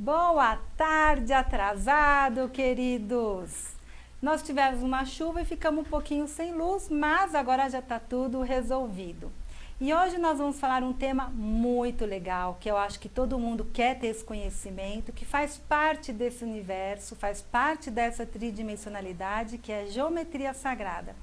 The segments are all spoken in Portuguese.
Boa tarde, atrasado, queridos. Nós tivemos uma chuva e ficamos um pouquinho sem luz, mas agora já está tudo resolvido. E hoje nós vamos falar um tema muito legal, que eu acho que todo mundo quer ter esse conhecimento, que faz parte desse universo, faz parte dessa tridimensionalidade, que é a geometria sagrada.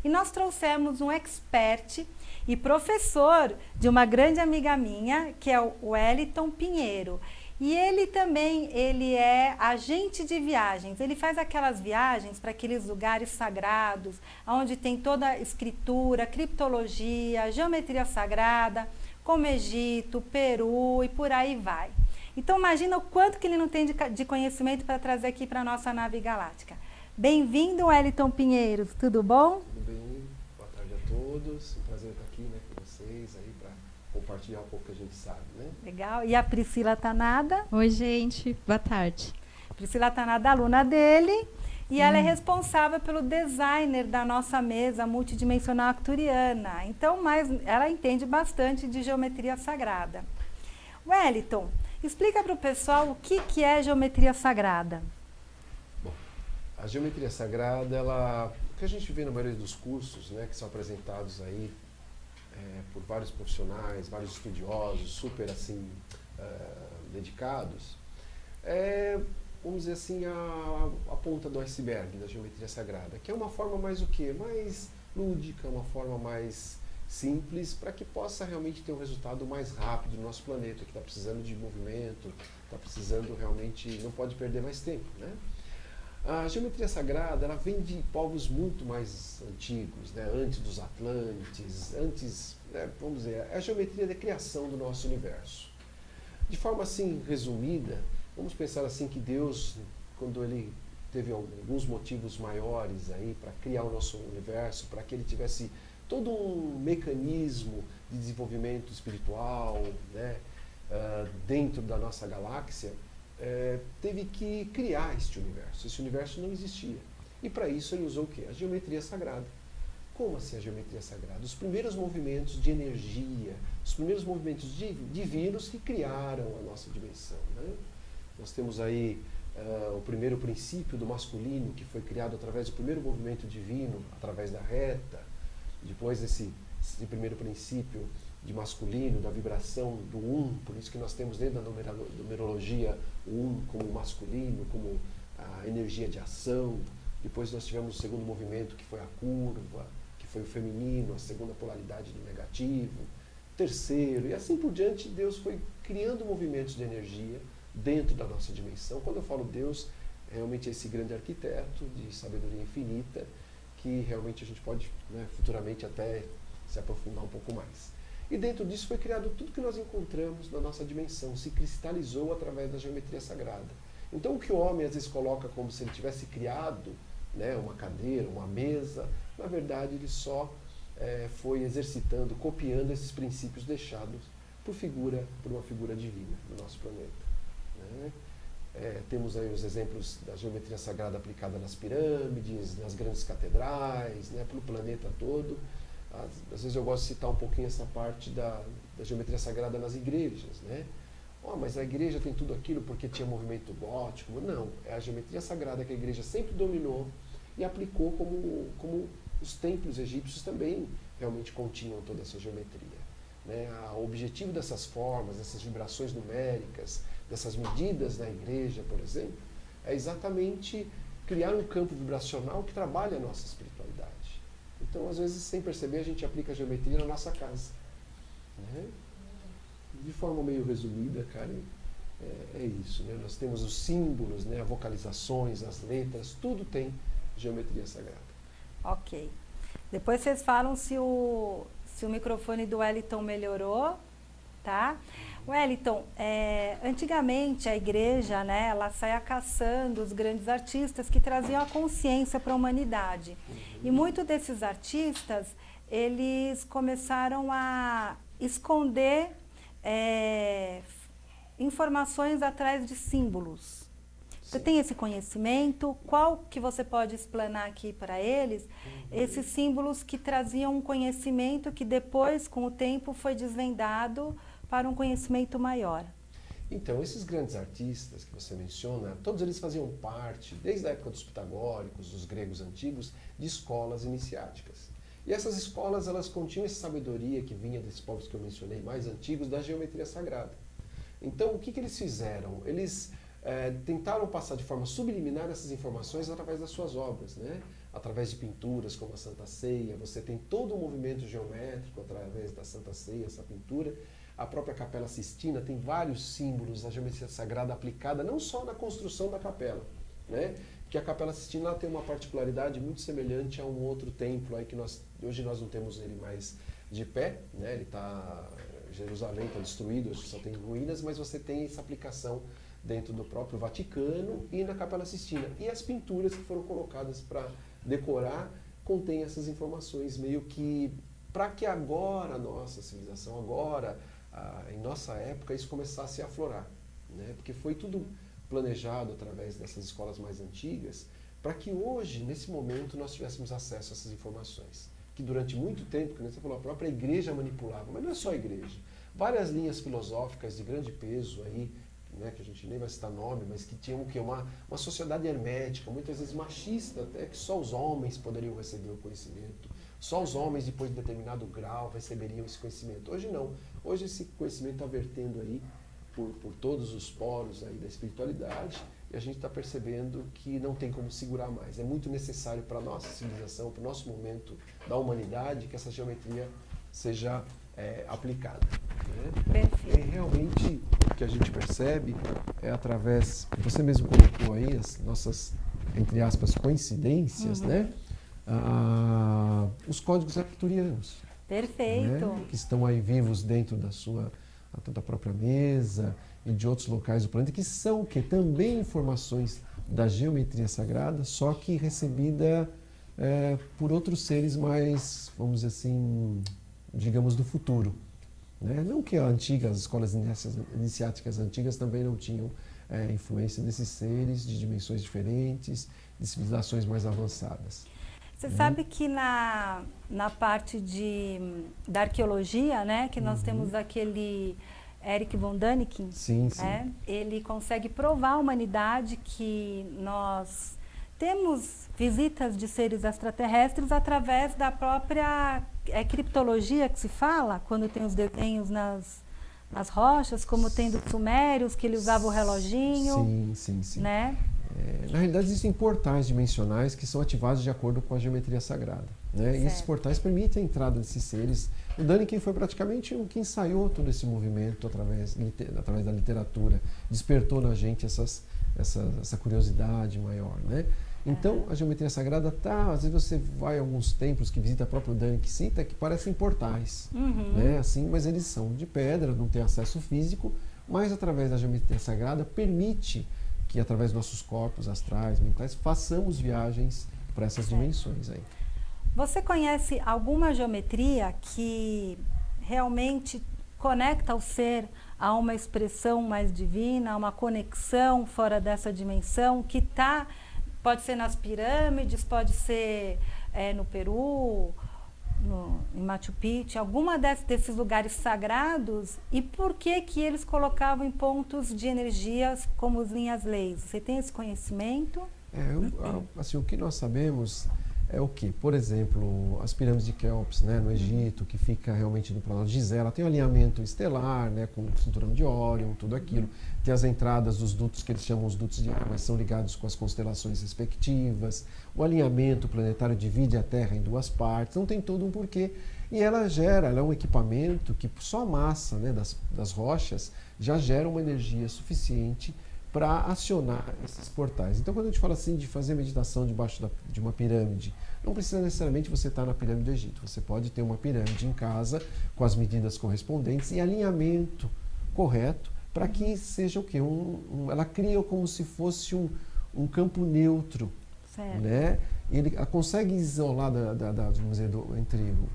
E nós trouxemos um expert e professor de uma grande amiga minha, que é o Wellington Pinheiro. E ele é agente de viagens, ele faz aquelas viagens para aqueles lugares sagrados, onde tem toda a escritura, criptologia, geometria sagrada, como Egito, Peru e por aí vai. Então imagina o quanto que ele não tem de conhecimento para trazer aqui para a nossa nave galáctica. Bem-vindo, Wellington Pinheiro, tudo bom? Tudo bem, boa tarde a todos, um prazer estar aqui com vocês aí para compartilhar um pouco que a gente sabe, né? Legal. E a Priscila Tanada? Oi, gente. Boa tarde. Priscila Tanada, aluna dele, e ela é responsável pelo designer da nossa mesa multidimensional arcturiana. Então, ela entende bastante de geometria sagrada. Wellington, explica para o pessoal o que é geometria sagrada. Bom, a geometria sagrada, o que a gente vê na maioria dos cursos, né, que são apresentados aí por vários profissionais, vários estudiosos, super assim, dedicados, vamos dizer assim, a ponta do iceberg da geometria sagrada, que é uma forma mais o quê? Mais lúdica, uma forma mais simples, para que possa realmente ter um resultado mais rápido no nosso planeta, que está precisando de movimento, está precisando realmente, não pode perder mais tempo, né? A geometria sagrada, ela vem de povos muito mais antigos, né? Antes dos Atlantes, vamos dizer, é a geometria da criação do nosso universo. De forma assim resumida, vamos pensar assim que Deus, quando ele teve alguns motivos maiores aí para criar o nosso universo, para que ele tivesse todo um mecanismo de desenvolvimento espiritual, né? Dentro da nossa galáxia, teve que criar este universo. Esse universo não existia. E para isso ele usou o quê? A geometria sagrada. Como assim a geometria sagrada? Os primeiros movimentos de energia, os primeiros movimentos divinos que criaram a nossa dimensão, né? Nós temos aí o primeiro princípio do masculino, que foi criado através do primeiro movimento divino, através da reta. Depois esse primeiro princípio de masculino, da vibração do por isso que nós temos dentro da numerologia o como masculino, como a energia de ação. Depois nós tivemos o segundo movimento, que foi a curva, que foi o feminino, a segunda polaridade do negativo. Terceiro, e assim por diante, Deus foi criando movimentos de energia dentro da nossa dimensão. Quando eu falo Deus, realmente é esse grande arquiteto de sabedoria infinita, que realmente a gente pode, né, futuramente até se aprofundar um pouco mais. E dentro disso foi criado tudo que nós encontramos na nossa dimensão, se cristalizou através da geometria sagrada. Então o que o homem às vezes coloca como se ele tivesse criado, né, uma cadeira, uma mesa, na verdade ele só foi exercitando, copiando esses princípios deixados por uma figura divina no nosso planeta, né? Temos aí os exemplos da geometria sagrada aplicada nas pirâmides, nas grandes catedrais, né, pelo planeta todo. Às vezes eu gosto de citar um pouquinho essa parte da geometria sagrada nas igrejas, né? Mas a igreja tem tudo aquilo porque tinha movimento gótico. Não, é a geometria sagrada que a igreja sempre dominou e aplicou como os templos egípcios também realmente continham toda essa geometria, né? O objetivo dessas formas, dessas vibrações numéricas, dessas medidas na igreja, por exemplo, é exatamente criar um campo vibracional que trabalhe a nossa espiritualidade. Então, às vezes, sem perceber, a gente aplica a geometria na nossa casa, né? De forma meio resumida, Karen, é isso, né? Nós temos os símbolos, né? As vocalizações, as letras, tudo tem geometria sagrada. Ok. Depois vocês falam se o microfone do Wellington melhorou, tá? Wellington, antigamente a igreja, né, ela saía caçando os grandes artistas que traziam a consciência para a humanidade. E muitos desses artistas, eles começaram a esconder informações atrás de símbolos. Você tem esse conhecimento? Qual que você pode explanar aqui para eles? Esses símbolos que traziam um conhecimento que depois, com o tempo, foi desvendado para um conhecimento maior. Então, esses grandes artistas que você menciona, todos eles faziam parte, desde a época dos pitagóricos, dos gregos antigos, de escolas iniciáticas. E essas escolas, elas continham essa sabedoria que vinha desses povos que eu mencionei, mais antigos, da geometria sagrada. Então, o que eles fizeram? Eles tentaram passar de forma subliminar essas informações através das suas obras, né? Através de pinturas como a Santa Ceia. Você tem todo um movimento geométrico através da Santa Ceia, essa pintura. A própria Capela Sistina tem vários símbolos da geometria sagrada aplicada não só na construção da capela, né? Que a Capela Sistina tem uma particularidade muito semelhante a um outro templo aí que hoje nós não temos ele mais de pé, né? Ele está Jerusalém está destruído, hoje só tem ruínas, mas você tem essa aplicação dentro do próprio Vaticano e na Capela Sistina. E as pinturas que foram colocadas para decorar contêm essas informações, meio que para que agora a nossa civilização, agora, em nossa época, isso começasse a aflorar, né? Porque foi tudo planejado através dessas escolas mais antigas, para que hoje, nesse momento, nós tivéssemos acesso a essas informações. Que durante muito tempo, como você falou, a própria igreja manipulava, mas não é só a igreja. Várias linhas filosóficas de grande peso aí, né, que a gente nem vai citar nome, mas que tinham que uma sociedade hermética, muitas vezes machista, até que só os homens poderiam receber o conhecimento, só os homens depois de determinado grau receberiam esse conhecimento. Hoje não, hoje esse conhecimento está vertendo aí por todos os poros aí da espiritualidade e a gente está percebendo que não tem como segurar mais. É muito necessário para a nossa civilização, para o nosso momento da humanidade, que essa geometria seja aplicada. Né? E realmente o que a gente percebe é através, você mesmo colocou aí as nossas, entre aspas, coincidências, né? Os códigos arcturianos. Perfeito. Né? Que estão aí vivos dentro da própria mesa e de outros locais do planeta, que são que também informações da geometria sagrada, só que recebida por outros seres mais, vamos dizer assim, digamos, do futuro. Né? Não que as escolas iniciáticas antigas também não tinham influência desses seres de dimensões diferentes, de civilizações mais avançadas. Você sabe que na parte da arqueologia, né, que nós temos aquele Erich von Däniken, sim, sim. Né, ele consegue provar à humanidade que nós temos visitas de seres extraterrestres através da própria criptologia que se fala, quando tem os desenhos nas rochas, como tem dos sumérios, que ele usava o reloginho. Sim. Né? Na realidade, existem portais dimensionais que são ativados de acordo com a geometria sagrada. Né? E esses portais permitem a entrada desses seres. O Däniken foi praticamente o que ensaiou todo esse movimento através da literatura. Despertou na gente essa curiosidade maior. Né? Então, a geometria sagrada às vezes você vai a alguns templos que visita o próprio Däniken cita, que parecem portais. Né? Assim, mas eles são de pedra, não tem acesso físico, mas através da geometria sagrada permite que através dos nossos corpos astrais, mentais, façamos viagens para essas dimensões aí. Você conhece alguma geometria que realmente conecta o ser a uma expressão mais divina, a uma conexão fora dessa dimensão, que pode ser nas pirâmides, pode ser no Peru, em Machu Picchu, alguma desses lugares sagrados, e por que eles colocavam em pontos de energias como as linhas leis? Você tem esse conhecimento? Assim, o que nós sabemos é o que? Por exemplo, as pirâmides de Quéops, né, no Egito, que fica realmente no planalto de Gizé, ela tem um alinhamento estelar, né, com o cinturão de Órion, tudo aquilo. Tem as entradas dos dutos, que eles chamam os dutos de ar, mas são ligados com as constelações respectivas. O alinhamento planetário divide a Terra em duas partes, não tem todo um porquê. E ela é um equipamento que só a massa, né, das rochas já gera uma energia suficiente para acionar esses portais. Então, quando a gente fala assim de fazer meditação debaixo de uma pirâmide, não precisa necessariamente você estar na pirâmide do Egito. Você pode ter uma pirâmide em casa com as medidas correspondentes e alinhamento correto para que seja o quê? Ela cria como se fosse um campo neutro. Certo. Né? Ela consegue isolar vamos dizer,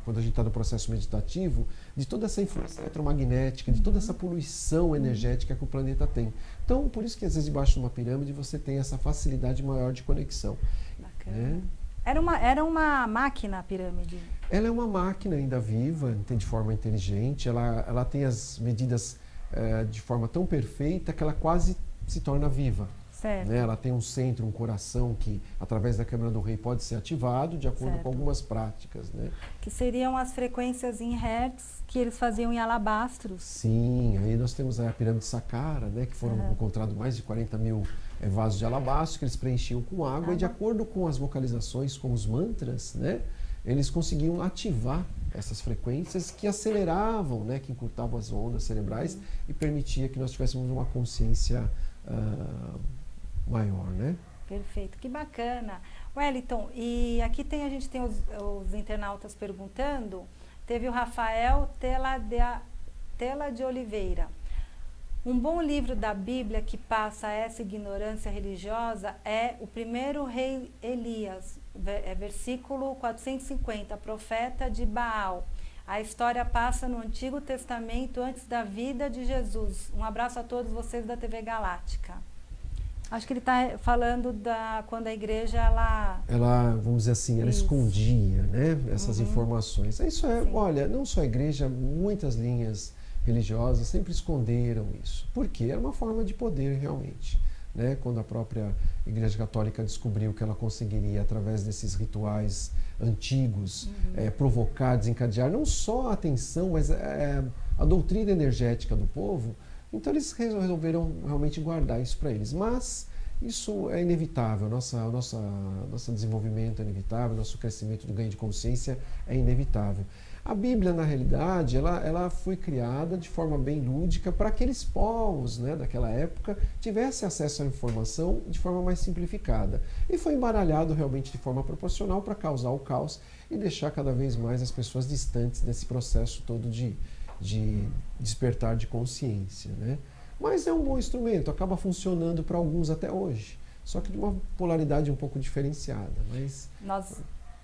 quando a gente está no processo meditativo, de toda essa influência eletromagnética, de toda essa poluição energética que o planeta tem. Então, por isso que às vezes debaixo de uma pirâmide você tem essa facilidade maior de conexão. Bacana. Né? Era uma máquina a pirâmide? Ela é uma máquina ainda viva, de forma inteligente, ela tem as medidas de forma tão perfeita que ela quase se torna viva. Certo. Né? Ela tem um centro, um coração que, através da câmara do rei, pode ser ativado de acordo Certo. com algumas práticas. Né? Que seriam as frequências em hertz que eles faziam em alabastros. Sim, aí nós temos a pirâmide de Saqqara, né? Que foram encontrados mais de 40 mil vasos de alabastro que eles preenchiam com água e, de acordo com as vocalizações, com os mantras, né? Eles conseguiam ativar essas frequências que aceleravam, né? Que encurtavam as ondas cerebrais e permitia que nós tivéssemos uma consciência maior, né? Perfeito, que bacana. Wellington, e aqui a gente tem os internautas perguntando. Teve o Rafael Tela de Oliveira. Um bom livro da Bíblia que passa essa ignorância religiosa é o primeiro rei Elias, versículo 450, profeta de Baal. A história passa no Antigo Testamento antes da vida de Jesus. Um abraço a todos vocês da TV Galáctica. Acho que ele está falando quando a igreja, ela, vamos dizer assim, ela escondia, né, essas informações. Isso é, olha, não só a igreja, muitas linhas religiosas sempre esconderam isso. Por quê? Era uma forma de poder, realmente. Né? Quando a própria Igreja Católica descobriu que ela conseguiria, através desses rituais antigos, provocar, desencadear não só a atenção, mas a doutrina energética do povo. Então eles resolveram realmente guardar isso para eles. Mas isso é inevitável, nosso desenvolvimento é inevitável, nosso crescimento do ganho de consciência é inevitável. A Bíblia, na realidade, ela foi criada de forma bem lúdica para que aqueles povos, né, daquela época tivessem acesso à informação de forma mais simplificada. E foi embaralhado realmente de forma proporcional para causar o caos e deixar cada vez mais as pessoas distantes desse processo todo de despertar de consciência, né? Mas é um bom instrumento, acaba funcionando para alguns até hoje, só que de uma polaridade um pouco diferenciada. Mas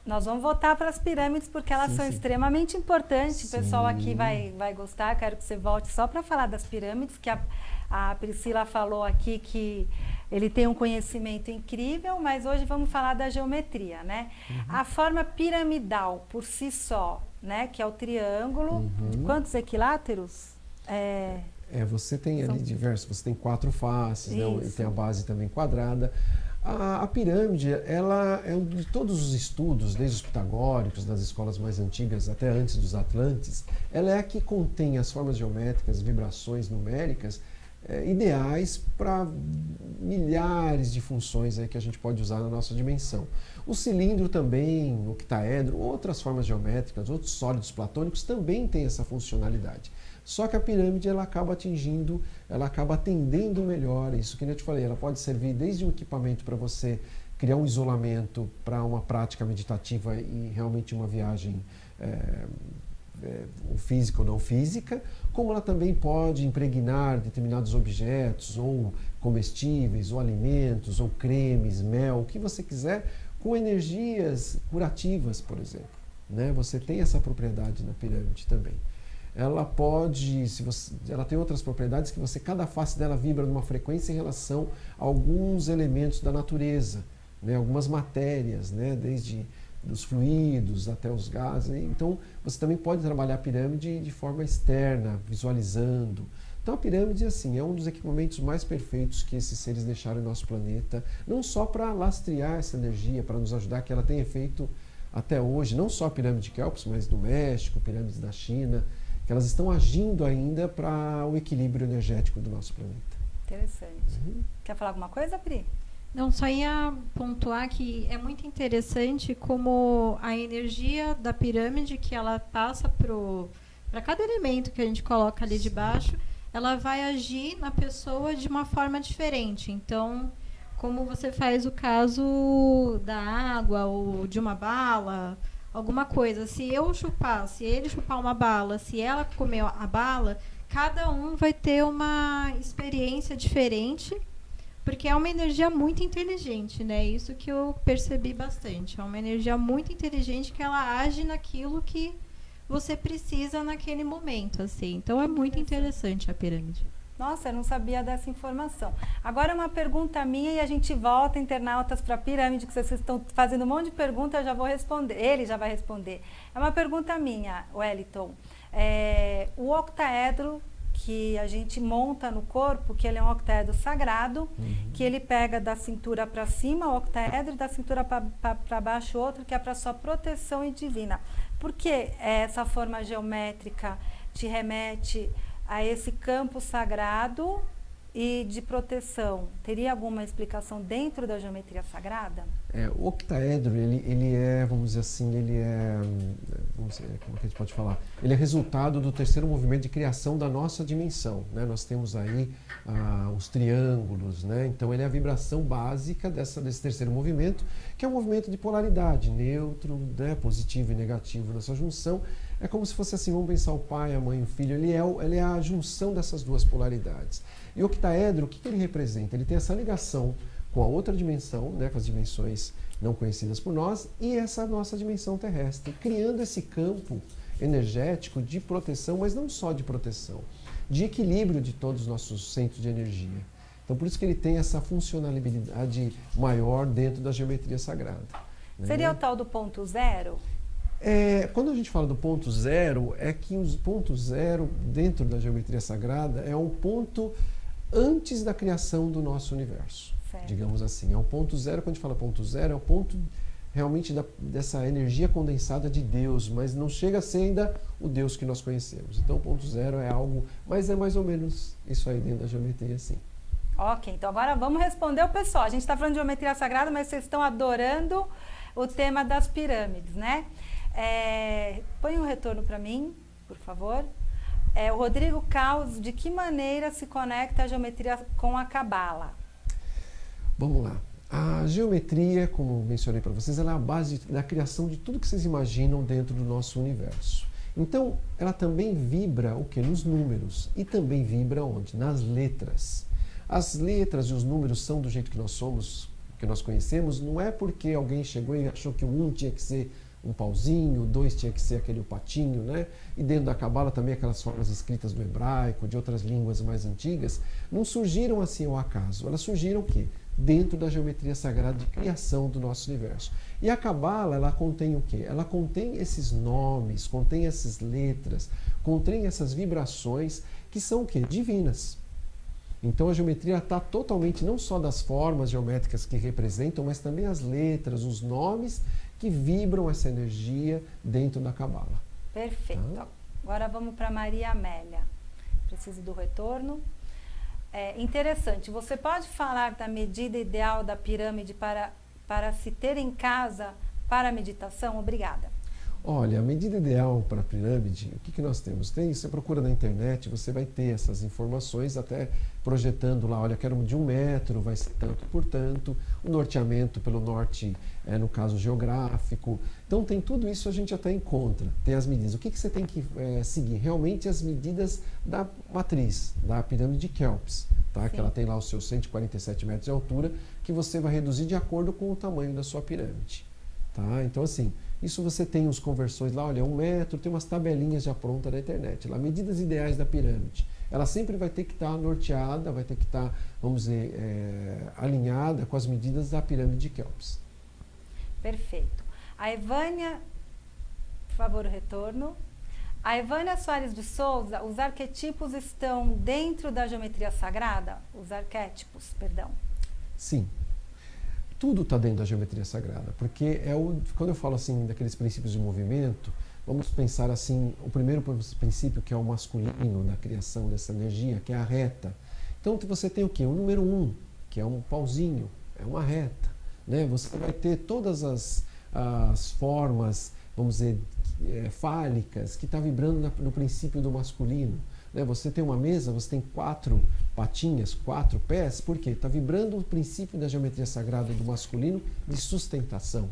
nós vamos voltar para as pirâmides porque elas são extremamente importantes. O pessoal aqui vai gostar. Quero que você volte só para falar das pirâmides, que a Priscila falou aqui que ele tem um conhecimento incrível, mas hoje vamos falar da geometria, né? A forma piramidal por si só, né, que é o triângulo, quantos equiláteros? Você tem ali diversos, você tem 4 faces, né, e tem a base também quadrada. A pirâmide, ela é de todos os estudos, desde os pitagóricos, das escolas mais antigas, até antes dos Atlantes, ela é a que contém as formas geométricas, vibrações numéricas, ideais para milhares de funções aí que a gente pode usar na nossa dimensão. O cilindro também, o octaedro, outras formas geométricas, outros sólidos platônicos também têm essa funcionalidade. Só que a pirâmide ela acaba atendendo melhor isso que eu te falei. Ela pode servir desde um equipamento para você criar um isolamento para uma prática meditativa e realmente uma viagem física ou não física, como ela também pode impregnar determinados objetos, ou comestíveis, ou alimentos, ou cremes, mel, o que você quiser, com energias curativas, por exemplo. Né? Você tem essa propriedade na pirâmide também. Ela pode, ela tem outras propriedades que cada face dela vibra numa frequência em relação a alguns elementos da natureza, né? Algumas matérias, né? Desde dos fluidos até os gases. Então, você também pode trabalhar a pirâmide de forma externa, visualizando. Então, a pirâmide, assim, é um dos equipamentos mais perfeitos que esses seres deixaram no nosso planeta, não só para lastrear essa energia, para nos ajudar, que ela tem efeito até hoje, não só a pirâmide de Kéops, mas do México, pirâmides da China, que elas estão agindo ainda para o equilíbrio energético do nosso planeta. Interessante. Quer falar alguma coisa, Pri? Não, só ia pontuar que é muito interessante como a energia da pirâmide que ela passa para cada elemento que a gente coloca ali de baixo, ela vai agir na pessoa de uma forma diferente. Então, como você faz o caso da água ou de uma bala, alguma coisa, se ele chupar uma bala, se ela comer a bala, cada um vai ter uma experiência diferente, porque é uma energia muito inteligente, né? Isso que eu percebi bastante. É uma energia muito inteligente que ela age naquilo que você precisa naquele momento, assim. Então é muito interessante a pirâmide. Nossa, eu não sabia dessa informação. Agora uma pergunta minha e a gente volta, internautas, para a pirâmide, que vocês estão fazendo um monte de perguntas, eu já vou responder. Ele já vai responder. É uma pergunta minha, Wellington. O octaedro, que a gente monta no corpo, que ele é um octaedro sagrado, que ele pega da cintura para cima, o octaedro, e da cintura para baixo outro, que é para sua proteção e divina. Por que essa forma geométrica te remete a esse campo sagrado e de proteção? Teria alguma explicação dentro da geometria sagrada? O octaedro, ele é, vamos dizer assim, vamos dizer, como que a gente pode falar? Ele é resultado do terceiro movimento de criação da nossa dimensão, né? Nós temos aí os triângulos, né? Então ele é a vibração básica desse terceiro movimento, que é um movimento de polaridade, neutro, né? Positivo e negativo nessa junção. É como se fosse assim, vamos pensar o pai, a mãe, o filho, ele é a junção dessas duas polaridades. E o octaedro, o que ele representa? Ele tem essa ligação com a outra dimensão, né, com as dimensões não conhecidas por nós, e essa nossa dimensão terrestre, criando esse campo energético de proteção, mas não só de proteção, de equilíbrio de todos os nossos centros de energia. Então, por isso que ele tem essa funcionalidade maior dentro da geometria sagrada. Né? Seria o tal do ponto zero? Quando a gente fala do ponto zero, é que os pontos zero dentro da geometria sagrada é um ponto antes da criação do nosso universo, digamos assim. É um ponto zero, quando a gente fala ponto zero, é o ponto realmente dessa energia condensada de Deus, mas não chega a ser ainda o Deus que nós conhecemos. Então, o ponto zero é algo, mas é mais ou menos isso aí dentro da geometria, sim. Ok, então agora vamos responder o pessoal. A gente está falando de geometria sagrada, mas vocês estão adorando o tema das pirâmides, né? Põe um retorno para mim, por favor. O Rodrigo Caos, de que maneira se conecta a geometria com a Cabala? Vamos lá. A geometria, como mencionei para vocês, ela é a base da criação de tudo que vocês imaginam dentro do nosso universo. Então, ela também vibra o que? Nos números. E também vibra onde? Nas letras. As letras e os números são do jeito que nós somos, que nós conhecemos, não é porque alguém chegou e achou que o 1 tinha que ser um pauzinho, o 2 tinha que ser aquele patinho, né? E dentro da Cabala também aquelas formas escritas do hebraico, de outras línguas mais antigas, não surgiram assim ao acaso. Elas surgiram o quê? Dentro da geometria sagrada de criação do nosso universo. E a Cabala, ela contém o quê? Ela contém esses nomes, contém essas letras, contém essas vibrações que são o quê? Divinas. Então a geometria está totalmente não só das formas geométricas que representam, mas também as letras, os nomes que vibram essa energia dentro da Cabala. Perfeito. Tá? Agora vamos para Maria Amélia. Preciso do retorno. Interessante. Você pode falar da medida ideal da pirâmide para se ter em casa para a meditação? Obrigada. Olha, a medida ideal para a pirâmide, o que nós temos? Você procura na internet, você vai ter essas informações, até projetando lá, olha, quero de 1 metro, vai ser tanto por tanto, o norteamento pelo norte, no caso geográfico. Então tem tudo isso, a gente até encontra, tem as medidas. O que você tem que seguir? Realmente as medidas da matriz, da pirâmide de Kelps, tá? Que ela tem lá os seus 147 metros de altura, que você vai reduzir de acordo com o tamanho da sua pirâmide. Tá? Então assim, isso você tem os conversões lá, olha, 1 metro, tem umas tabelinhas já prontas na internet, lá, medidas ideais da pirâmide. Ela sempre vai ter que estar norteada, vai ter que estar, vamos dizer, alinhada com as medidas da pirâmide de Kelps. Perfeito. A Evânia, por favor, o retorno. A Evânia Soares de Souza, os arquetipos estão dentro da geometria sagrada? Os arquétipos, perdão. Sim. Tudo está dentro da geometria sagrada, porque quando eu falo assim daqueles princípios de movimento, vamos pensar assim, o primeiro princípio que é o masculino na criação dessa energia, que é a reta. Então você tem o quê? O número 1, que é um pauzinho, é uma reta, né? Você vai ter todas as formas, vamos dizer, fálicas, que está vibrando no princípio do masculino. Você tem uma mesa, você tem 4 patinhas, 4 pés, por quê? Está vibrando o princípio da geometria sagrada do masculino de sustentação.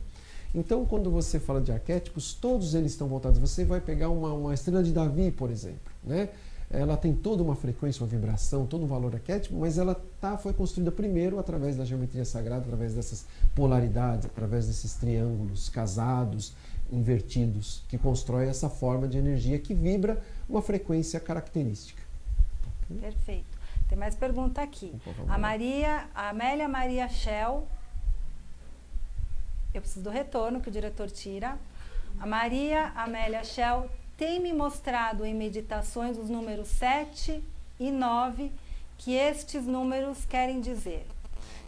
Então, quando você fala de arquétipos, todos eles estão voltados. Você vai pegar uma estrela de Davi, por exemplo, né? Ela tem toda uma frequência, uma vibração, todo um valor arquétipo, mas ela foi construída primeiro através da geometria sagrada, através dessas polaridades, através desses triângulos casados, invertidos, que constrói essa forma de energia que vibra uma frequência característica. Perfeito. Tem mais pergunta aqui. A Amélia Maria Shell. Eu preciso do retorno que o diretor tira. A Maria Amélia Shell tem me mostrado em meditações os números 7 e 9 que estes números querem dizer?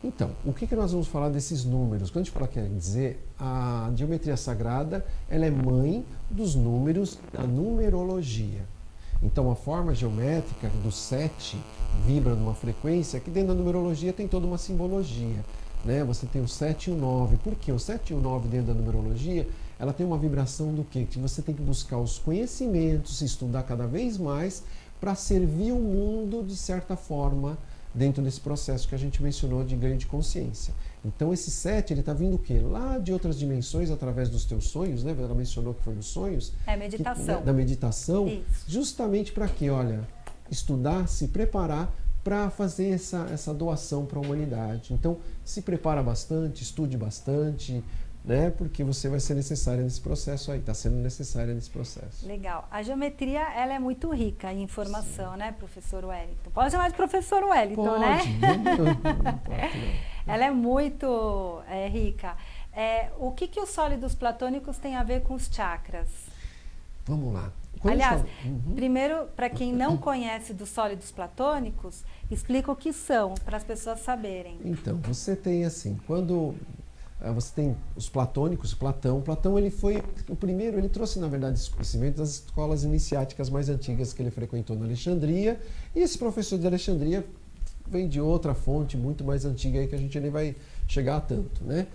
Então, o que nós vamos falar desses números? Quando a gente fala quer dizer, a geometria sagrada, ela é mãe dos números da numerologia. Então, a forma geométrica do 7 vibra numa frequência que dentro da numerologia tem toda uma simbologia. Né? Você tem o 7 e o 9. Por quê? O 7 e o 9 dentro da numerologia, ela tem uma vibração do quê? Que você tem que buscar os conhecimentos, estudar cada vez mais para servir o mundo de certa forma dentro desse processo que a gente mencionou de ganho de consciência. Então esse 7, ele está vindo o quê? Lá de outras dimensões, através dos teus sonhos, né? Ela mencionou que foi nos sonhos. É meditação. Da meditação. Isso. Justamente para quê? Olha, estudar, se preparar para fazer essa doação para a humanidade. Então, se prepara bastante, estude bastante, né? Porque você vai ser necessária nesse processo aí, está sendo necessária nesse processo. Legal. A geometria, ela é muito rica em informação, né, professor Wellington? Pode chamar de professor Wellington, pode, né? Não. Ela é muito rica. O que os sólidos platônicos têm a ver com os chakras? Vamos lá. Aliás, primeiro, para quem não conhece dos sólidos platônicos, explica o que são, para as pessoas saberem. Então, você tem assim, quando você tem os platônicos, Platão, ele foi o primeiro, ele trouxe, na verdade, esse conhecimento das escolas iniciáticas mais antigas que ele frequentou na Alexandria, e esse professor de Alexandria vem de outra fonte muito mais antiga aí que a gente nem vai chegar a tanto, né?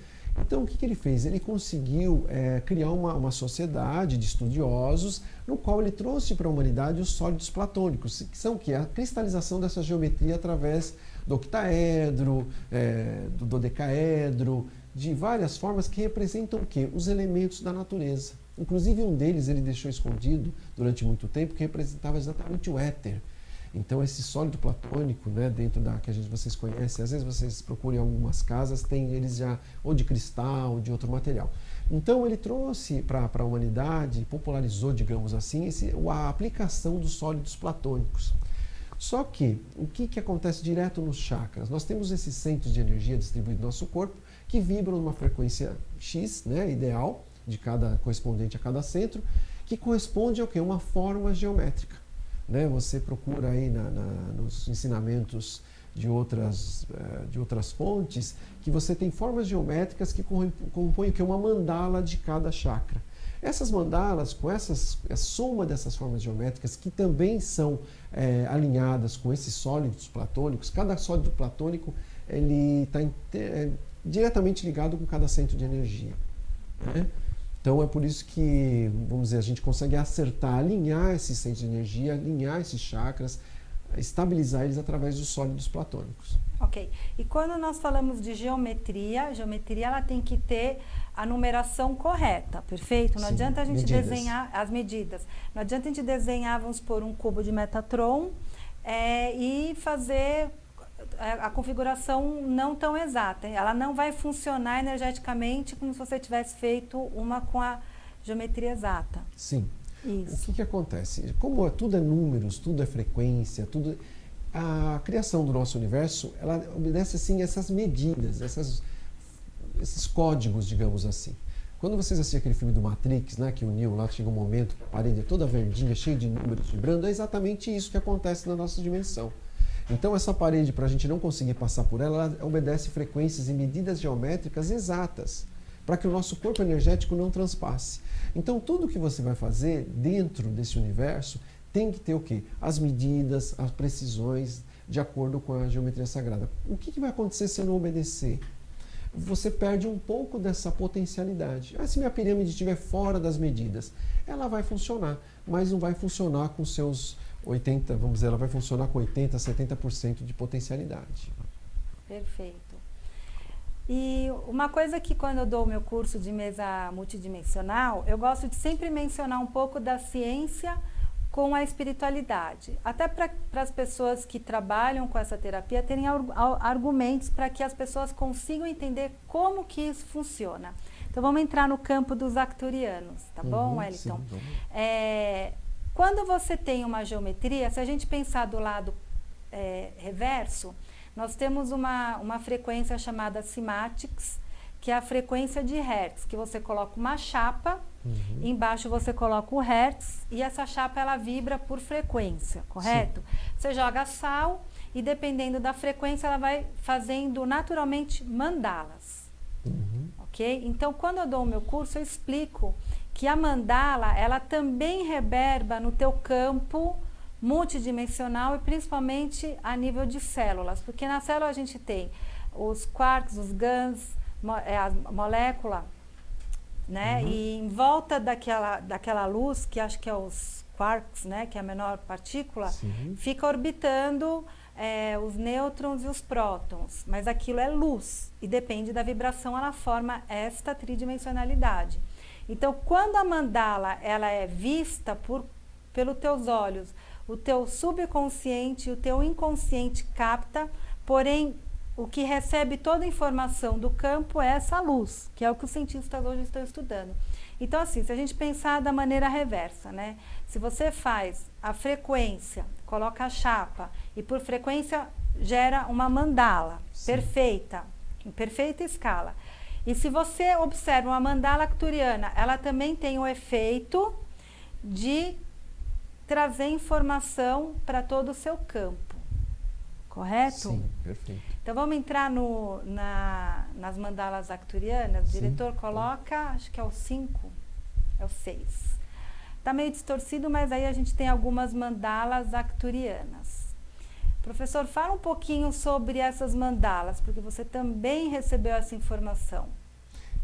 Então, o que ele fez? Ele conseguiu criar uma sociedade de estudiosos no qual ele trouxe para a humanidade os sólidos platônicos, que são a cristalização dessa geometria através do octaedro, do dodecaedro, de várias formas que representam o quê? Os elementos da natureza. Inclusive, um deles ele deixou escondido durante muito tempo, que representava exatamente o éter. Então, esse sólido platônico, né, dentro da que vocês conhecem, às vezes vocês procuram em algumas casas, tem eles já ou de cristal ou de outro material. Então, ele trouxe para a humanidade, popularizou, digamos assim, a aplicação dos sólidos platônicos. Só que, o que acontece direto nos chakras? Nós temos esses centros de energia distribuídos no nosso corpo, que vibram numa frequência X, né, ideal, correspondente a cada centro, que corresponde ao quê? Uma forma geométrica. Né? Você procura aí nos ensinamentos de outras fontes que você tem formas geométricas que compõem o quê? Uma mandala de cada chakra. Essas mandalas, com a soma dessas formas geométricas, que também são alinhadas com esses sólidos platônicos, cada sólido platônico ele está diretamente ligado com cada centro de energia. Né? Então é por isso que, vamos dizer, a gente consegue acertar, alinhar esses centros de energia, alinhar esses chakras, estabilizar eles através dos sólidos platônicos. Ok. E quando nós falamos de geometria, a geometria ela tem que ter a numeração correta, perfeito? Não adianta a gente desenhar as medidas. Não adianta a gente desenhar, vamos supor, um cubo de Metatron e fazer a configuração não tão exata. Ela não vai funcionar energeticamente como se você tivesse feito uma com a geometria exata. Sim. Isso. O que acontece? Como tudo é números, tudo é frequência, a criação do nosso universo, ela obedece assim essas medidas, esses códigos, digamos assim. Quando vocês assistem aquele filme do Matrix, né, que o Neo lá chega um momento, a parede é toda verdinha, cheia de números vibrando, é exatamente isso que acontece na nossa dimensão. Então essa parede, para a gente não conseguir passar por ela, ela obedece frequências e medidas geométricas exatas, para que o nosso corpo energético não transpasse. Então tudo que você vai fazer dentro desse universo tem que ter o quê? As medidas, as precisões, de acordo com a geometria sagrada. O que vai acontecer se eu não obedecer? Você perde um pouco dessa potencialidade. Se minha pirâmide estiver fora das medidas, ela vai funcionar, mas não vai funcionar com seus 80%, vamos dizer, ela vai funcionar com 80%, 70% de potencialidade. Perfeito. E uma coisa que quando eu dou o meu curso de mesa multidimensional, eu gosto de sempre mencionar um pouco da ciência com a espiritualidade. Até para as pessoas que trabalham com essa terapia terem argumentos para que as pessoas consigam entender como que isso funciona. Então vamos entrar no campo dos arcturianos, tá bom, Wellington? Sim, quando você tem uma geometria, se a gente pensar do lado reverso, nós temos uma frequência chamada cymatics, que é a frequência de hertz, que você coloca uma chapa, embaixo você coloca o hertz e essa chapa ela vibra por frequência, correto? Sim. Você joga sal e dependendo da frequência ela vai fazendo naturalmente mandalas, ok? Então quando eu dou o meu curso eu explico que a mandala ela também reverba no teu campo multidimensional e principalmente a nível de células, porque na célula a gente tem os quarks, os GANs, a molécula, né? E em volta daquela luz, que acho que é os quarks, né? Que é a menor partícula, fica orbitando os nêutrons e os prótons, mas aquilo é luz e depende da vibração, ela forma esta tridimensionalidade. Então, quando a mandala ela é vista pelos teus olhos, o teu subconsciente e o teu inconsciente capta, porém o que recebe toda a informação do campo é essa luz, que é o que os cientistas hoje estão estudando. Então, assim, se a gente pensar da maneira reversa, né? Se você faz a frequência, coloca a chapa e por frequência gera uma mandala perfeita, em perfeita escala. E se você observa uma mandala arcturiana, ela também tem o efeito de trazer informação para todo o seu campo. Correto? Sim, perfeito. Então vamos entrar nas mandalas arcturianas. O diretor coloca, acho que é o 5, é o 6. Está meio distorcido, mas aí a gente tem algumas mandalas arcturianas. Professor, fala um pouquinho sobre essas mandalas, porque você também recebeu essa informação,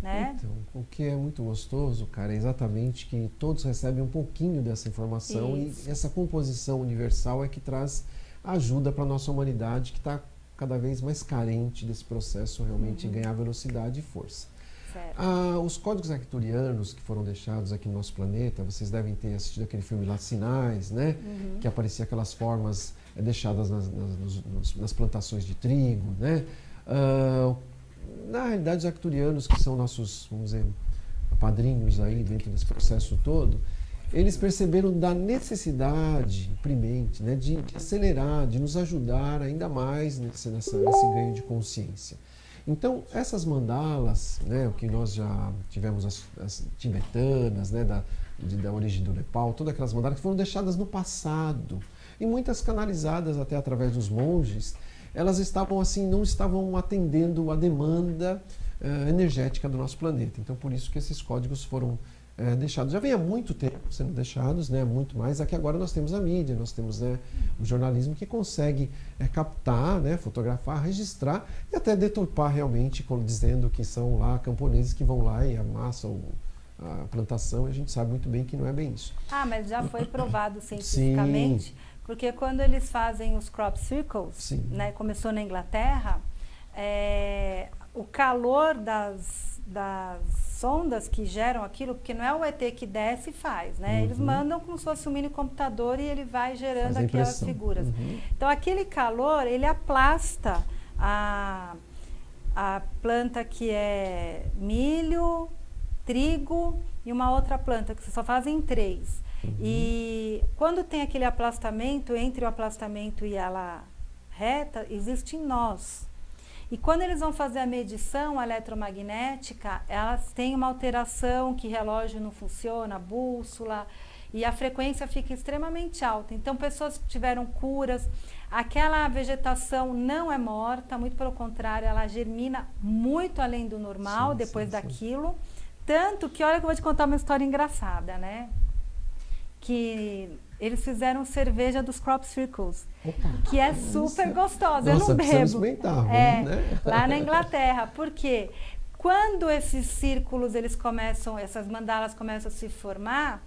né? Então, o que é muito gostoso, cara, é exatamente que todos recebem um pouquinho dessa informação. Isso. E essa composição universal é que traz ajuda para a nossa humanidade, que está cada vez mais carente desse processo realmente em ganhar velocidade e força. Os códigos arcturianos que foram deixados aqui no nosso planeta, vocês devem ter assistido aquele filme lá, Sinais, né? Que aparecia aquelas formas deixadas nas plantações de trigo, né? Na realidade, os arcturianos, que são nossos, vamos dizer, padrinhos aí dentro desse processo todo, eles perceberam da necessidade premente, né, de acelerar, de nos ajudar ainda mais nesse ganho de consciência. Então, essas mandalas, né, o que nós já tivemos as tibetanas, né, da origem do Nepal, todas aquelas mandalas que foram deixadas no passado e muitas canalizadas até através dos monges, elas estavam assim, não estavam atendendo a demanda energética do nosso planeta. Então, por isso que esses códigos foram deixados. Já vem há muito tempo sendo deixados, né, muito mais. Aqui agora nós temos a mídia, nós temos, né, o jornalismo que consegue captar, né, fotografar, registrar e até deturpar realmente, dizendo que são lá camponeses que vão lá e amassam a plantação. E a gente sabe muito bem que não é bem isso. Mas já foi provado cientificamente, porque quando eles fazem os crop circles, né, começou na Inglaterra, o calor das sondas que geram aquilo, porque não é o ET que desce e faz, né? Eles mandam como se fosse um mini computador e ele vai gerando aquelas figuras. Então aquele calor, ele aplasta a planta que é milho, trigo e uma outra planta, que você só faz em 3. E quando tem aquele aplastamento, entre o aplastamento e ela reta, existe nós. E quando eles vão fazer a medição eletromagnética, elas têm uma alteração que relógio não funciona, a bússola, e a frequência fica extremamente alta. Então, pessoas que tiveram curas, aquela vegetação não é morta, muito pelo contrário, ela germina muito além do normal depois daquilo. Tanto que, olha que eu vou te contar uma história engraçada, né? Que eles fizeram cerveja dos crop circles, que é super gostosa. Nossa, eu não bebo. Experimentar, né? Lá na Inglaterra. Porque quando esses círculos, essas mandalas começam a se formar,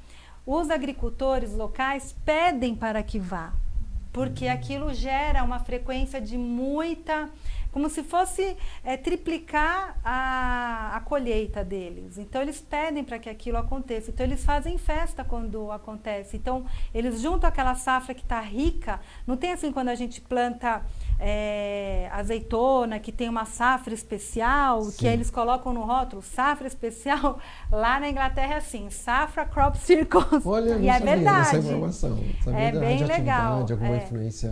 os agricultores locais pedem para que vá. Porque aquilo gera uma frequência de muita... Como se fosse triplicar a colheita deles. Então, eles pedem para que aquilo aconteça. Então, eles fazem festa quando acontece. Então, eles juntam aquela safra que está rica. Não tem assim quando a gente planta azeitona, que tem uma safra especial, Sim. que eles colocam no rótulo, safra especial, lá na Inglaterra é assim, safra crop circles. Olha, e é verdade. Essa informação. É bem legal. Alguma influência,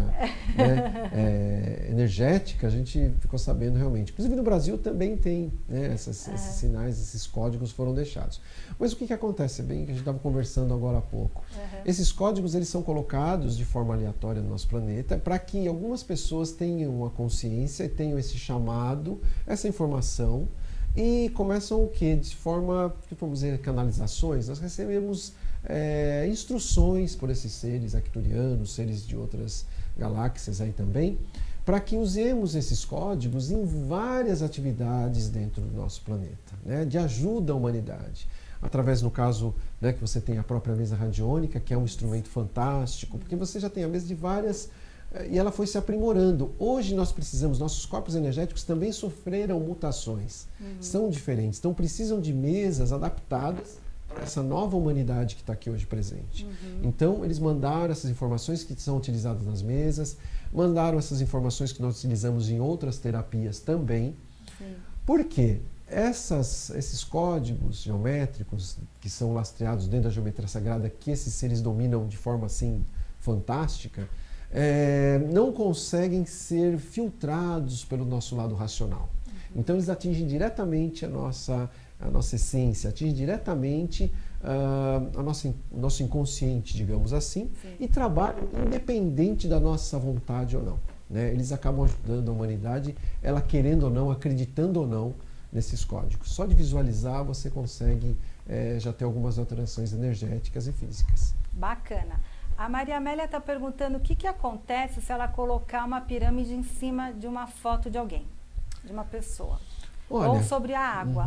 né, energética, a gente ficou sabendo realmente. Inclusive no Brasil também tem, né, esses sinais, esses códigos foram deixados. Mas o que acontece? Bem que a gente estava conversando agora há pouco. Esses códigos, eles são colocados de forma aleatória no nosso planeta para que algumas pessoas tenham uma consciência e tenham esse chamado, essa informação, e começam o quê? De forma, vamos dizer, canalizações. Nós recebemos instruções por esses seres arcturianos, seres de outras galáxias aí também, para que usemos esses códigos em várias atividades dentro do nosso planeta, né, de ajuda à humanidade. Através, no caso, né, que você tem a própria mesa radiônica, que é um instrumento fantástico, porque você já tem a mesa de várias, e ela foi se aprimorando. Hoje nós precisamos, nossos corpos energéticos também sofreram mutações, são diferentes, então precisam de mesas adaptadas para essa nova humanidade que está aqui hoje presente. Então eles mandaram essas informações que são utilizadas nas mesas, mandaram essas informações que nós utilizamos em outras terapias também. Sim. Por quê? Esses códigos geométricos que são lastreados dentro da geometria sagrada, que esses seres dominam de forma assim fantástica, não conseguem ser filtrados pelo nosso lado racional. Então eles atingem diretamente a nossa essência, atingem diretamente o nosso inconsciente, digamos assim, Sim. e trabalham independente da nossa vontade ou não, né? Eles acabam ajudando a humanidade, ela querendo ou não, acreditando ou não, nesses códigos. Só de visualizar você consegue já ter algumas alterações energéticas e físicas. Bacana. A Maria Amélia está perguntando o que acontece se ela colocar uma pirâmide em cima de uma foto de alguém, de uma pessoa. Olha, ou sobre a água.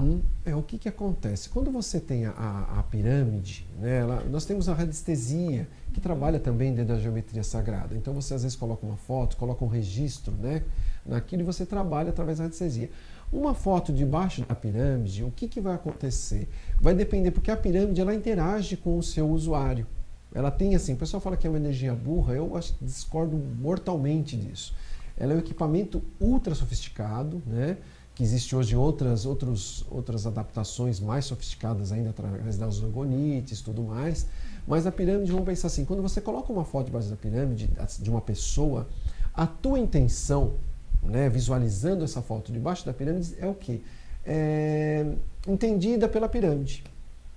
O que acontece? Quando você tem a pirâmide, né, nós temos a radiestesia, que trabalha também dentro da geometria sagrada. Então você às vezes coloca uma foto, coloca um registro, né, naquilo, e você trabalha através da radiestesia. Uma foto debaixo da pirâmide, o que vai acontecer? Vai depender, porque a pirâmide ela interage com o seu usuário. Ela tem assim, o pessoal fala que é uma energia burra, eu discordo mortalmente disso. Ela é um equipamento ultra sofisticado, né? Que existe hoje outras adaptações mais sofisticadas ainda através das orgonites e tudo mais. Mas a pirâmide, vamos pensar assim, quando você coloca uma foto debaixo da pirâmide de uma pessoa, a tua intenção, né, visualizando essa foto debaixo da pirâmide, é o quê? Entendida pela pirâmide,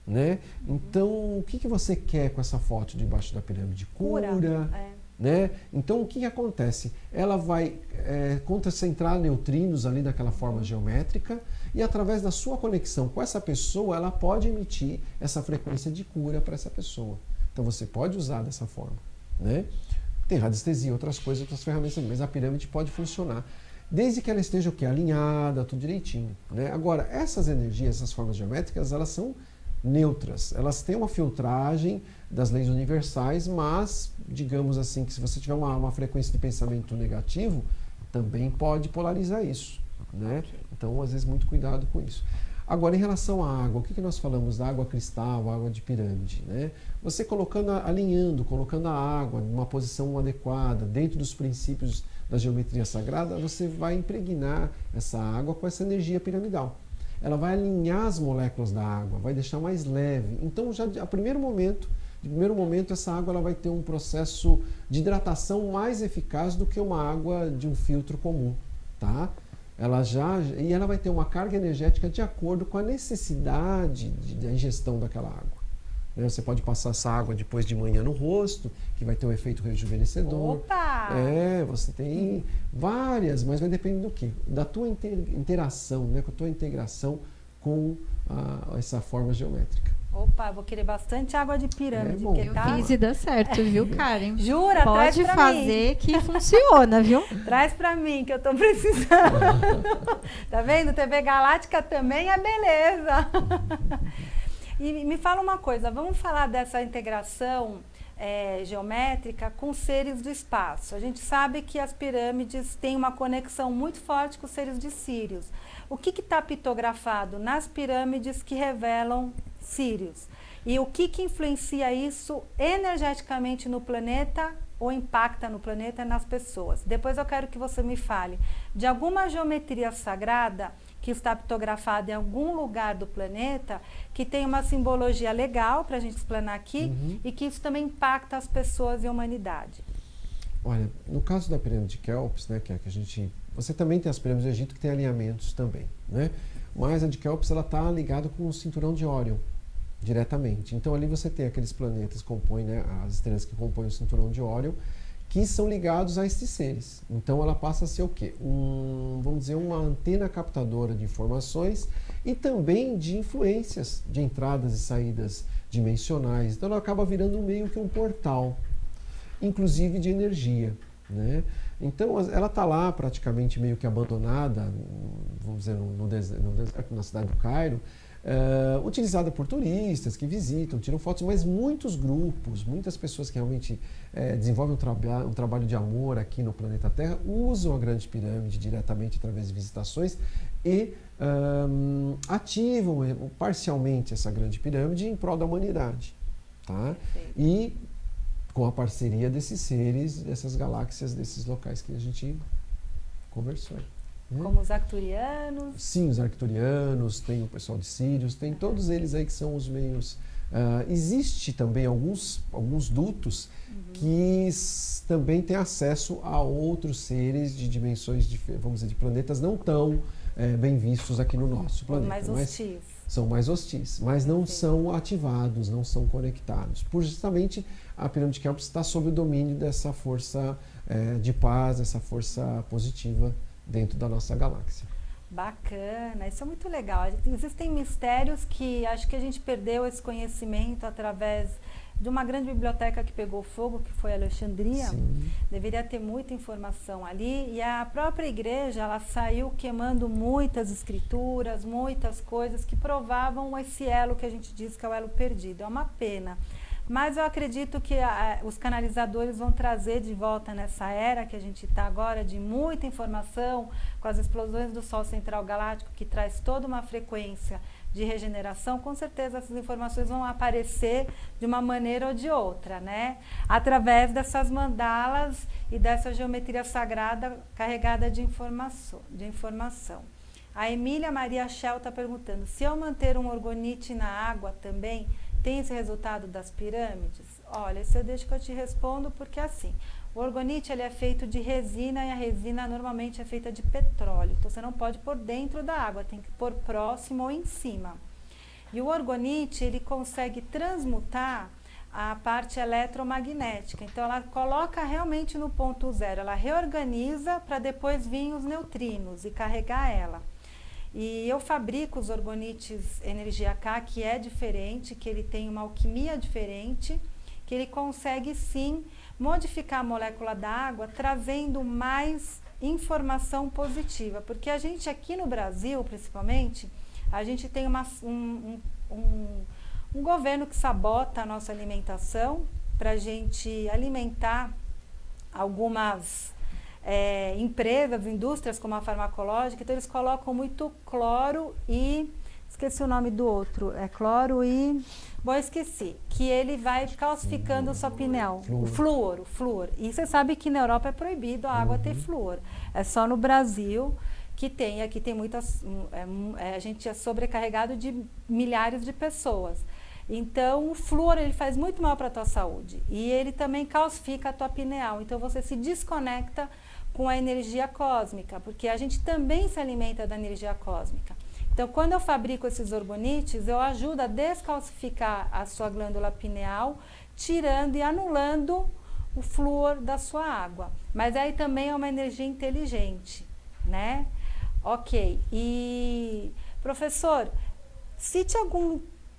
né? Então, o que você quer com essa foto debaixo da pirâmide? Cura. Né? Então, o que acontece? Ela vai concentrar neutrinos ali daquela forma geométrica, e através da sua conexão com essa pessoa, ela pode emitir essa frequência de cura para essa pessoa. Então, você pode usar dessa forma, né? Tem radiestesia, outras coisas, outras ferramentas, mas a pirâmide pode funcionar, desde que ela esteja alinhada, tudo direitinho, né? Agora, essas energias, essas formas geométricas, elas são neutras, elas têm uma filtragem das leis universais, mas, digamos assim, que se você tiver uma frequência de pensamento negativo, também pode polarizar isso, né? Então, às vezes, muito cuidado com isso. Agora, em relação à água, o que nós falamos da água cristal, água de pirâmide, né? Você alinhando, colocando a água numa posição adequada, dentro dos princípios da geometria sagrada, você vai impregnar essa água com essa energia piramidal. Ela vai alinhar as moléculas da água, vai deixar mais leve. Então, já de primeiro momento, essa água ela vai ter um processo de hidratação mais eficaz do que uma água de um filtro comum, tá? E ela vai ter uma carga energética de acordo com a necessidade da ingestão daquela água. Você pode passar essa água depois de manhã no rosto, que vai ter um efeito rejuvenescedor. Opa! Você tem várias, mas vai depender do quê? Da tua interação, né? Com a tua integração com essa forma geométrica. Opa, vou querer bastante água de pirâmide. Bom, eu fiz e deu certo, viu, Karen? Jura? Pode traz pra fazer mim. Que funciona, viu? Traz pra mim, que eu tô precisando. Tá vendo? TV Galáctica também é beleza. E me fala uma coisa, vamos falar dessa integração geométrica com seres do espaço. A gente sabe que as pirâmides têm uma conexão muito forte com os seres de Sírius. O que está pictografado nas pirâmides que revelam Sírius? E o que influencia isso energeticamente no planeta ou impacta no planeta e nas pessoas. Depois eu quero que você me fale de alguma geometria sagrada que está pictografada em algum lugar do planeta, que tem uma simbologia legal para a gente explanar aqui, e que isso também impacta as pessoas e a humanidade. Olha, no caso da pirâmide de Quéops, né, que é a que a gente... Você também tem as pirâmides do Egito que tem alinhamentos também, né? Mas a de Quéops, ela está ligada com o cinturão de Órion, diretamente. Então ali você tem aqueles planetas que compõem, né, as estrelas que compõem o cinturão de Órion, que são ligados a esses seres. Então ela passa a ser o quê? Vamos dizer, uma antena captadora de informações e também de influências, de entradas e saídas dimensionais. Então ela acaba virando meio que um portal, inclusive de energia, né? Então ela está lá praticamente meio que abandonada, vamos dizer, no deserto, na cidade do Cairo, utilizada por turistas que visitam, tiram fotos, mas muitos grupos, muitas pessoas que realmente desenvolvem um trabalho de amor aqui no planeta Terra, usam a Grande Pirâmide diretamente através de visitações e ativam parcialmente essa Grande Pirâmide em prol da humanidade. Tá? E com a parceria desses seres, dessas galáxias, desses locais que a gente conversou. Como os arcturianos? Sim, os arcturianos, tem o pessoal de Sírios, tem todos eles aí que são os meios. Existe também alguns dutos que também têm acesso a outros seres de dimensões, vamos dizer, de planetas não tão bem vistos aqui no nosso planeta. Mais hostis. São mais hostis, mas não são ativados, não são conectados. Por justamente a pirâmide de Quéops está sob o domínio dessa força de paz, essa força positiva dentro da nossa galáxia. Bacana, isso é muito legal. Existem mistérios que acho que a gente perdeu esse conhecimento através de uma grande biblioteca que pegou fogo, que foi Alexandria. Sim. Deveria ter muita informação ali, e a própria igreja, ela saiu queimando muitas escrituras, muitas coisas que provavam esse elo que a gente diz que é o elo perdido. É uma pena. Mas eu acredito que os canalizadores vão trazer de volta nessa era que a gente está agora, de muita informação, com as explosões do Sol Central Galáctico, que traz toda uma frequência de regeneração. Com certeza essas informações vão aparecer de uma maneira ou de outra, né? Através dessas mandalas e dessa geometria sagrada carregada de informação. A Emília Maria Schell está perguntando, se eu manter um orgonite na água também, tem esse resultado das pirâmides? Olha, isso eu deixo que eu te respondo, porque assim, o orgonite ele é feito de resina, e a resina normalmente é feita de petróleo. Então você não pode pôr dentro da água, tem que pôr próximo ou em cima. E o orgonite, ele consegue transmutar a parte eletromagnética. Então ela coloca realmente no ponto zero, ela reorganiza para depois vir os neutrinos e carregar ela. E eu fabrico os orgonites Energia K, que é diferente, que ele tem uma alquimia diferente, que ele consegue sim modificar a molécula da água, trazendo mais informação positiva. Porque a gente aqui no Brasil, principalmente, a gente tem um governo que sabota a nossa alimentação para a gente alimentar algumas empresas, indústrias como a farmacológica. Então eles colocam muito cloro e... esqueci o nome do outro, cloro e... bom, esqueci. Que ele vai calcificando a sua pneu. O flúor. E você sabe que na Europa é proibido a água ter flúor. É só no Brasil que tem. Aqui tem muitas... a gente é sobrecarregado de milhares de pessoas. Então, o flúor ele faz muito mal para a tua saúde. E ele também calcifica a tua pineal. Então, você se desconecta com a energia cósmica, porque a gente também se alimenta da energia cósmica. Então, quando eu fabrico esses orgonites, eu ajudo a descalcificar a sua glândula pineal, tirando e anulando o flúor da sua água. Mas aí também é uma energia inteligente, né? Ok. E, professor, cite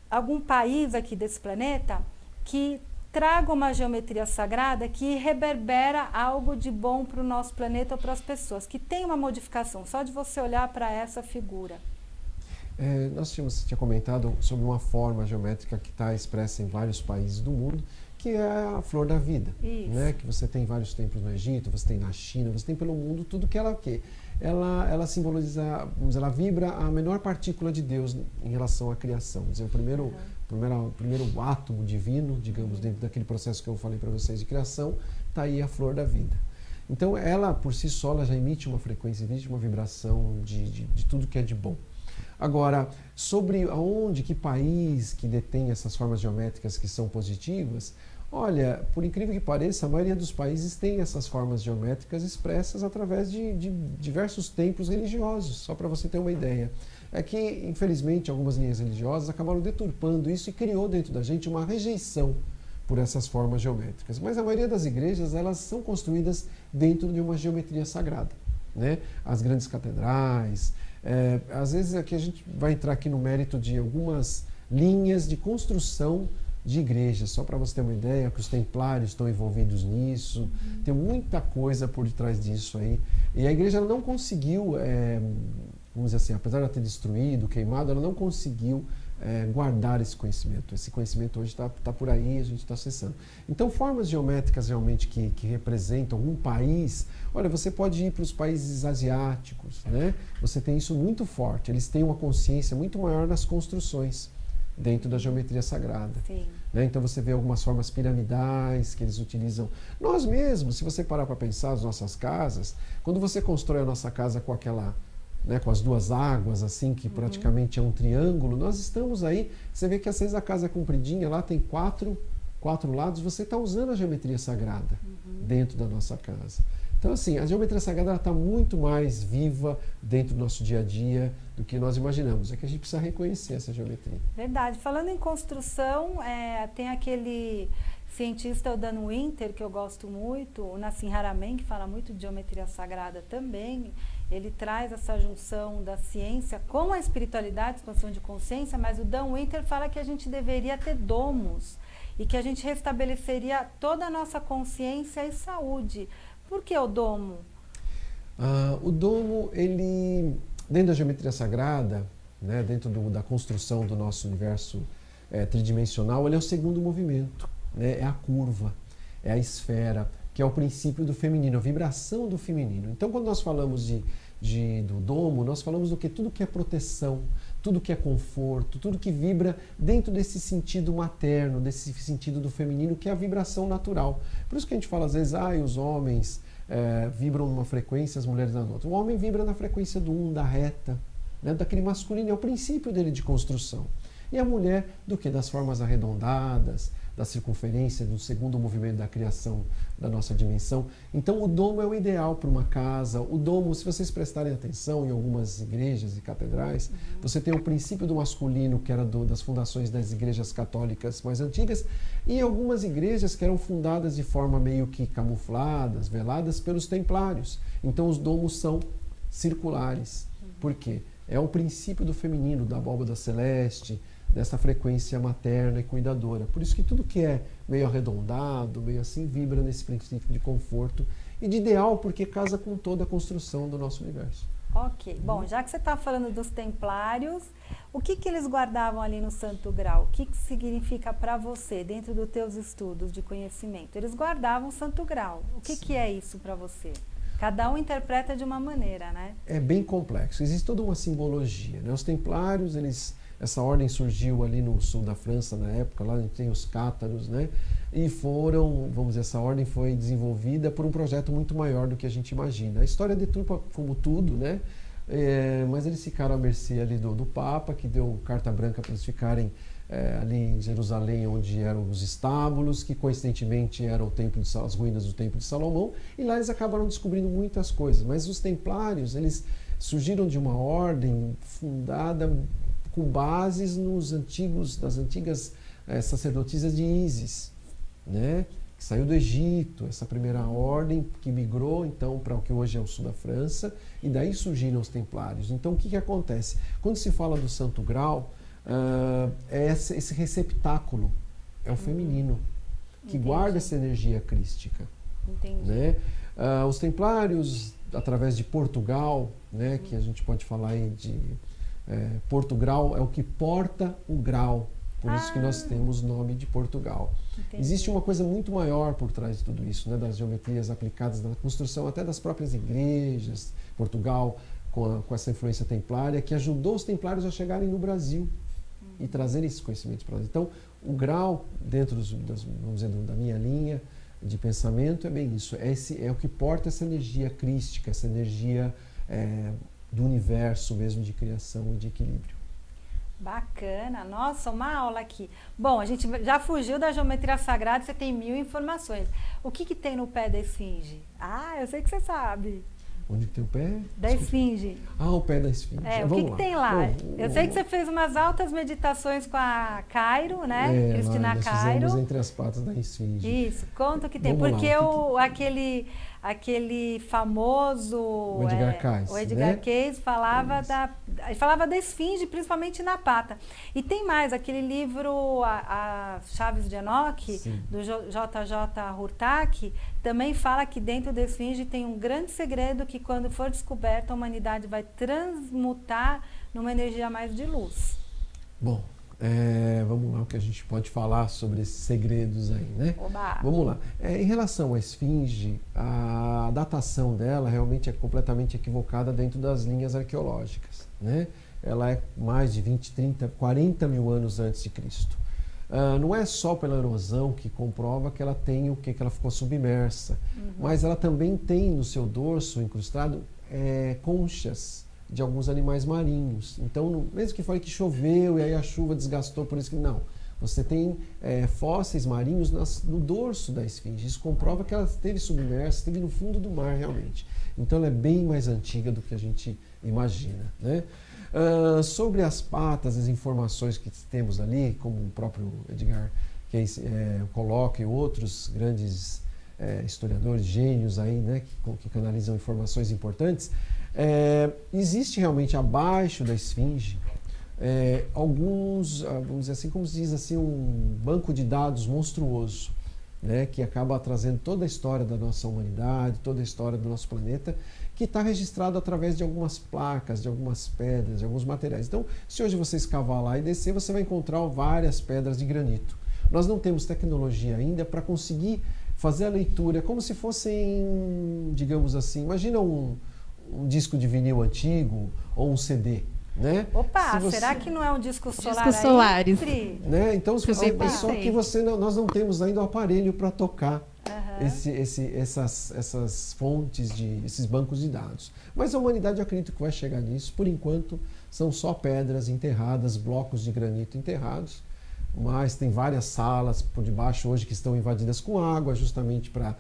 algum país aqui desse planeta que traga uma geometria sagrada que reverbera algo de bom para o nosso planeta ou para as pessoas, que tem uma modificação, só de você olhar para essa figura. Você tinha comentado sobre uma forma geométrica que está expressa em vários países do mundo, que é a flor da vida, né? Que você tem vários templos no Egito, você tem na China, você tem pelo mundo, tudo que ela simboliza, vamos dizer, ela vibra a menor partícula de Deus em relação à criação. Quer dizer, o primeiro átomo divino, digamos, dentro daquele processo que eu falei para vocês de criação, está aí a flor da vida. Então, ela, por si só, ela já emite uma frequência, emite uma vibração de tudo que é de bom. Agora, sobre aonde, que país que detém essas formas geométricas que são positivas, olha, por incrível que pareça, a maioria dos países tem essas formas geométricas expressas através de diversos templos religiosos, só para você ter uma ideia. É que, infelizmente, algumas linhas religiosas acabaram deturpando isso e criou dentro da gente uma rejeição por essas formas geométricas. Mas a maioria das igrejas, elas são construídas dentro de uma geometria sagrada, né? As grandes catedrais, às vezes aqui a gente vai entrar aqui no mérito de algumas linhas de construção de igrejas, só para você ter uma ideia, que os templários estão envolvidos nisso, tem muita coisa por detrás disso aí. E a igreja não conseguiu, vamos dizer assim, apesar de ela ter destruído, queimado, ela não conseguiu guardar esse conhecimento. Esse conhecimento hoje está por aí, a gente está acessando. Então, formas geométricas realmente que representam um país, olha, você pode ir para os países asiáticos, né? Você tem isso muito forte, eles têm uma consciência muito maior nas construções dentro da geometria sagrada. Sim. Né? Então você vê algumas formas piramidais que eles utilizam. Nós mesmos, se você parar para pensar as nossas casas, quando você constrói a nossa casa com aquela, né, com as duas águas, assim, que praticamente é um triângulo, nós estamos aí, você vê que às vezes a casa é compridinha, lá tem quatro lados, você está usando a geometria sagrada dentro da nossa casa. Então, assim, a geometria sagrada está muito mais viva dentro do nosso dia a dia do que nós imaginamos. É que a gente precisa reconhecer essa geometria. Verdade. Falando em construção, tem aquele cientista, o Dan Winter, que eu gosto muito, o Nassim Haramein, que fala muito de geometria sagrada também. Ele traz essa junção da ciência com a espiritualidade, expansão de consciência, mas o Dan Winter fala que a gente deveria ter domos e que a gente restabeleceria toda a nossa consciência e saúde. Por que o domo? O domo, ele, dentro da geometria sagrada, né, dentro da construção do nosso universo tridimensional, ele é o segundo movimento, né, é a curva, é a esfera, que é o princípio do feminino, a vibração do feminino. Então, quando nós falamos do domo, nós falamos do que tudo que é proteção, tudo que é conforto, tudo que vibra dentro desse sentido materno, desse sentido do feminino, que é a vibração natural. Por isso que a gente fala às vezes, os homens vibram numa frequência, as mulheres na outra. O homem vibra na frequência do da reta, né, daquele masculino, é o princípio dele de construção. E a mulher do que? Das formas arredondadas, da circunferência, do segundo movimento da criação da nossa dimensão. Então o domo é o ideal para uma casa. O domo, se vocês prestarem atenção em algumas igrejas e catedrais, você tem o princípio do masculino, que era das fundações das igrejas católicas mais antigas, e algumas igrejas que eram fundadas de forma meio que camufladas, veladas pelos templários. Então os domos são circulares. Por quê? É o princípio do feminino, da abóbada celeste, dessa frequência materna e cuidadora. Por isso que tudo que é meio arredondado, meio assim, vibra nesse princípio de conforto e de ideal, porque casa com toda a construção do nosso universo. Ok. Bom, já que você está falando dos templários, o que eles guardavam ali no Santo Grau? O que significa para você, dentro dos teus estudos de conhecimento? Eles guardavam o Santo Grau. O que é isso para você? Cada um interpreta de uma maneira, né? É bem complexo. Existe toda uma simbologia, né? Os templários, essa ordem surgiu ali no sul da França na época, lá a gente tem os cátaros, né? E essa ordem foi desenvolvida por um projeto muito maior do que a gente imagina. A história deturpa como tudo, né? Mas eles ficaram à mercê ali do Papa, que deu carta branca para eles ficarem ali em Jerusalém, onde eram os estábulos, que coincidentemente eram as ruínas do Templo de Salomão, e lá eles acabaram descobrindo muitas coisas. Mas os templários, eles surgiram de uma ordem fundada com bases das antigas sacerdotisas de Ísis, né? Que saiu do Egito, essa primeira ordem que migrou então para o que hoje é o sul da França, e daí surgiram os templários. Então o que acontece? Quando se fala do Santo Grau, esse receptáculo, é o feminino, que Entendi. Guarda essa energia crística. Entendi. Né? Os templários, através de Portugal, né, que a gente pode falar aí de Portugal, é o que porta o grau, por isso que nós temos o nome de Portugal. Entendi. Existe uma coisa muito maior por trás de tudo isso, né, das geometrias aplicadas na construção até das próprias igrejas. Portugal, com essa influência templária, que ajudou os templários a chegarem no Brasil e trazerem esses conhecimentos para nós. Então, o grau, dentro vamos dizer, da minha linha, de pensamento é bem isso. É o que porta essa energia crística, essa energia do universo mesmo, de criação e de equilíbrio. Bacana, nossa, uma aula aqui. Bom, a gente já fugiu da geometria sagrada, você tem 1000 informações. O que tem no pé da esfinge? Ah, eu sei que você sabe. Onde que tem o pé? Da esfinge. Ah, o pé da esfinge. O que tem lá? Bom, eu sei que você fez umas altas meditações com a Cairo, né? Cristina nós Cairo. fizemos entre as patas da esfinge. Isso, conta o que tem. Vamos porque lá, aquele famoso... O Edgar Cayce. O Edgar Cayce falava da esfinge, principalmente na pata. E tem mais, aquele livro, a Chaves de Enoch, do J.J. Hurtak, também fala que dentro da esfinge tem um grande segredo que quando for descoberto a humanidade vai transmutar numa energia mais de luz. Bom, vamos lá, o que a gente pode falar sobre esses segredos aí, né? Oba. Vamos lá. Em relação à esfinge, a datação dela realmente é completamente equivocada dentro das linhas arqueológicas, né? Ela é mais de 20, 30, 40 mil anos antes de Cristo. Não é só pela erosão que comprova que ela tem que ela ficou submersa, mas ela também tem no seu dorso incrustado conchas de alguns animais marinhos. Então, mesmo que foi que choveu e aí a chuva desgastou, por isso que não. Você tem fósseis marinhos no dorso da esfinge. Isso comprova que ela esteve submersa, esteve no fundo do mar realmente. Então, ela é bem mais antiga do que a gente imagina, né? Sobre as patas, as informações que temos ali, como o próprio Edgar Cayce coloca e outros grandes historiadores, gênios aí, né, que canalizam informações importantes, existe realmente abaixo da esfinge alguns, vamos dizer assim, como se diz assim, um banco de dados monstruoso, né, que acaba trazendo toda a história da nossa humanidade, toda a história do nosso planeta, que está registrado através de algumas placas, de algumas pedras, de alguns materiais. Então, se hoje você escavar lá e descer, você vai encontrar várias pedras de granito. Nós não temos tecnologia ainda para conseguir fazer a leitura como se fossem, digamos assim, imagina um disco de vinil antigo ou um CD. Né? Opa, será que não é um disco solar? Disco Solaris. Né? Então, se você pensou que nós não temos ainda o aparelho para tocar essas fontes, esses bancos de dados. Mas a humanidade, eu acredito que vai chegar nisso. Por enquanto, são só pedras enterradas, blocos de granito enterrados. Mas tem várias salas por debaixo hoje que estão invadidas com água, justamente para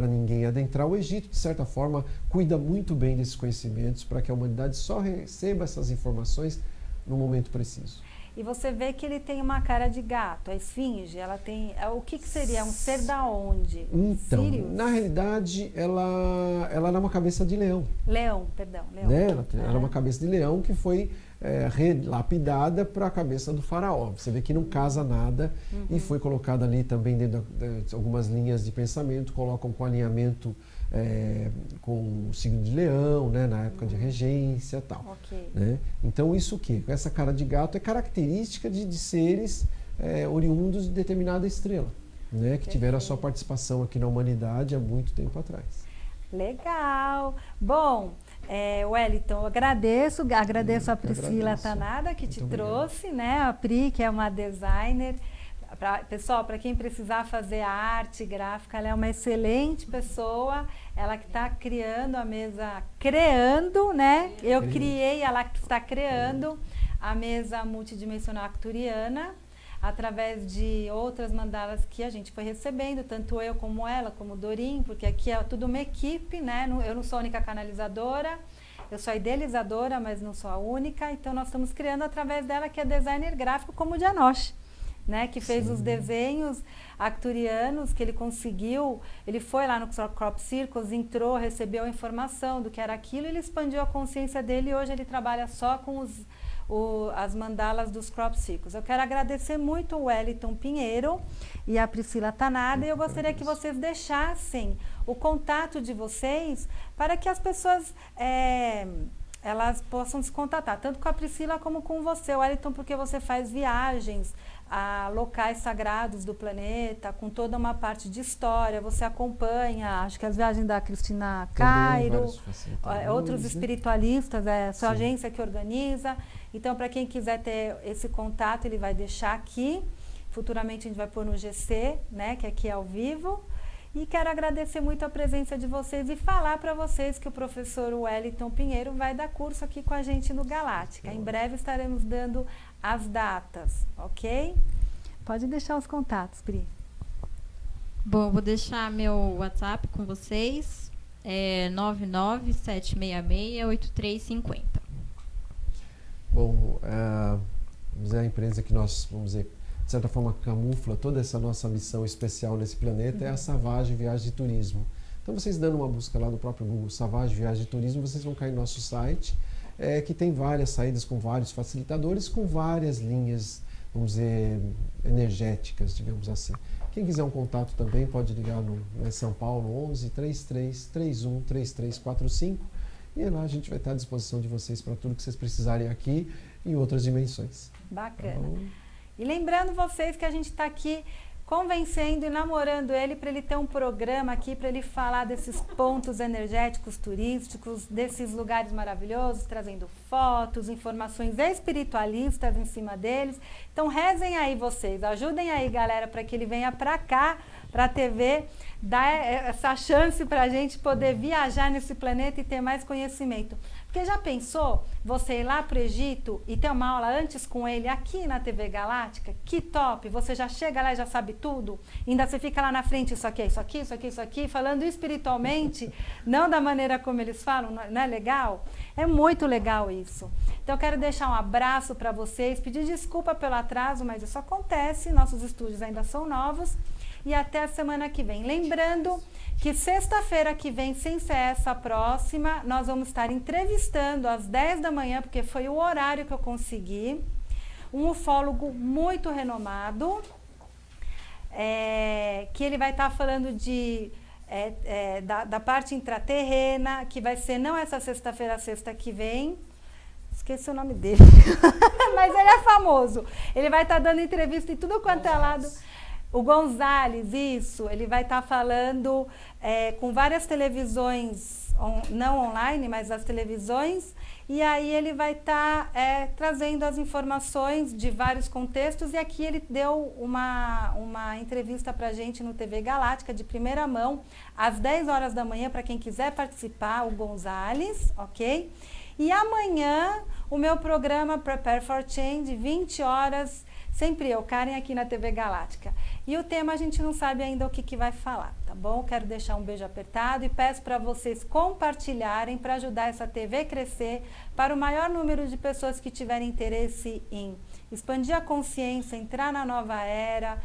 ninguém adentrar. O Egito, de certa forma, cuida muito bem desses conhecimentos para que a humanidade só receba essas informações no momento preciso. E você vê que ele tem uma cara de gato, a esfinge, ela tem... O que seria? Um ser da onde? Então, Sirius? Na realidade, ela era uma cabeça de leão. Leão, perdão. Leão. Né? Ela era uma cabeça de leão que foi lapidada para a cabeça do faraó. Você vê que não casa nada e foi colocada ali também dentro de algumas linhas de pensamento, colocam com alinhamento com o signo de leão, né, na época de regência e tal. Okay. Né? Então isso o quê? Essa cara de gato é característica de seres oriundos de determinada estrela, né, que tiveram a sua participação aqui na humanidade há muito tempo atrás. Legal! Bom, Wellington, eu agradeço a Priscila Tanada que te trouxe, né? A Pri, que é uma designer. Pessoal, para quem precisar fazer arte gráfica, ela é uma excelente pessoa. Ela que está criando a mesa, né? Eu criei, ela que está criando a mesa multidimensional arcturiana através de outras mandalas que a gente foi recebendo, tanto eu como ela, como o Dorim, porque aqui é tudo uma equipe, né? Eu não sou a única canalizadora, eu sou a idealizadora, mas não sou a única. Então nós estamos criando através dela, que é designer gráfico, como o Janosch, né, que fez os desenhos arcturianos, que ele conseguiu, ele foi lá no Crop Circles, entrou, recebeu a informação do que era aquilo, ele expandiu a consciência dele e hoje ele trabalha só com as mandalas dos Crop Circles. Eu quero agradecer muito o Wellington Pinheiro e a Priscila Tanada, e eu gostaria que vocês deixassem o contato de vocês para que as pessoas elas possam se contatar, tanto com a Priscila como com você, Wellington, porque você faz viagens a locais sagrados do planeta, com toda uma parte de história, você acompanha, acho que as viagens da Cristina Cairo, outros espiritualistas, sua agência que organiza. Então, para quem quiser ter esse contato, ele vai deixar aqui, futuramente a gente vai pôr no GC, né, que aqui é ao vivo. E quero agradecer muito a presença de vocês e falar para vocês que o professor Wellington Pinheiro vai dar curso aqui com a gente no Galáctica. Em breve estaremos dando as datas, ok? Pode deixar os contatos, Pri. Bom, vou deixar meu WhatsApp com vocês, 997668350. Bom, vamos dizer, a empresa que nós, vamos dizer, de certa forma camufla toda essa nossa missão especial nesse planeta é a Savage Viagem de Turismo. Então vocês dando uma busca lá no próprio Google Savage Viagem de Turismo, vocês vão cair no nosso site, que tem várias saídas com vários facilitadores, com várias linhas, vamos dizer, energéticas, digamos assim. Quem quiser um contato também pode ligar no São Paulo 11 33 31 3345 e lá a gente vai estar à disposição de vocês para tudo que vocês precisarem aqui em outras dimensões. Bacana. Então, e lembrando vocês que a gente está aqui convencendo e namorando ele para ele ter um programa aqui, para ele falar desses pontos energéticos turísticos, desses lugares maravilhosos, trazendo fotos, informações espiritualistas em cima deles. Então rezem aí vocês, ajudem aí galera para que ele venha para cá, para a TV, dar essa chance para a gente poder viajar nesse planeta e ter mais conhecimento. Porque já pensou você ir lá para o Egito e ter uma aula antes com ele aqui na TV Galáctica? Que top! Você já chega lá e já sabe tudo? Ainda você fica lá na frente, isso aqui, isso aqui, isso aqui, isso aqui, falando espiritualmente, não da maneira como eles falam, não é legal? É muito legal isso. Então eu quero deixar um abraço para vocês, pedir desculpa pelo atraso, mas isso acontece, nossos estúdios ainda são novos. E até a semana que vem. Lembrando que sexta-feira que vem, sem ser essa próxima, nós vamos estar entrevistando às 10 da manhã, porque foi o horário que eu consegui, um ufólogo muito renomado, que ele vai estar falando da parte intraterrena, que vai ser não essa sexta-feira, a sexta que vem. Esqueci o nome dele, mas ele é famoso. Ele vai estar dando entrevista em tudo quanto é lado. O Gonzales, isso, ele vai estar falando com várias televisões, não online, mas as televisões, e aí ele vai estar trazendo as informações de vários contextos, e aqui ele deu uma entrevista para a gente no TV Galáctica, de primeira mão, às 10 horas da manhã, para quem quiser participar, o Gonzales, ok? E amanhã, o meu programa Prepare for Change, 20 horas, sempre eu, Karen, aqui na TV Galáctica. E o tema a gente não sabe ainda o que vai falar, tá bom? Quero deixar um beijo apertado e peço para vocês compartilharem para ajudar essa TV a crescer para o maior número de pessoas que tiverem interesse em expandir a consciência, entrar na nova era,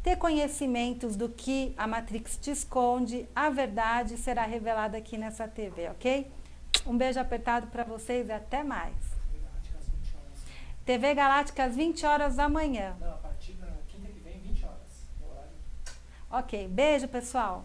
ter conhecimentos do que a Matrix te esconde, a verdade será revelada aqui nessa TV, ok? Um beijo apertado para vocês e até mais. TV Galáctica às 20 horas da manhã. Não, a partir da quinta que vem, 20 horas. Ok, beijo pessoal.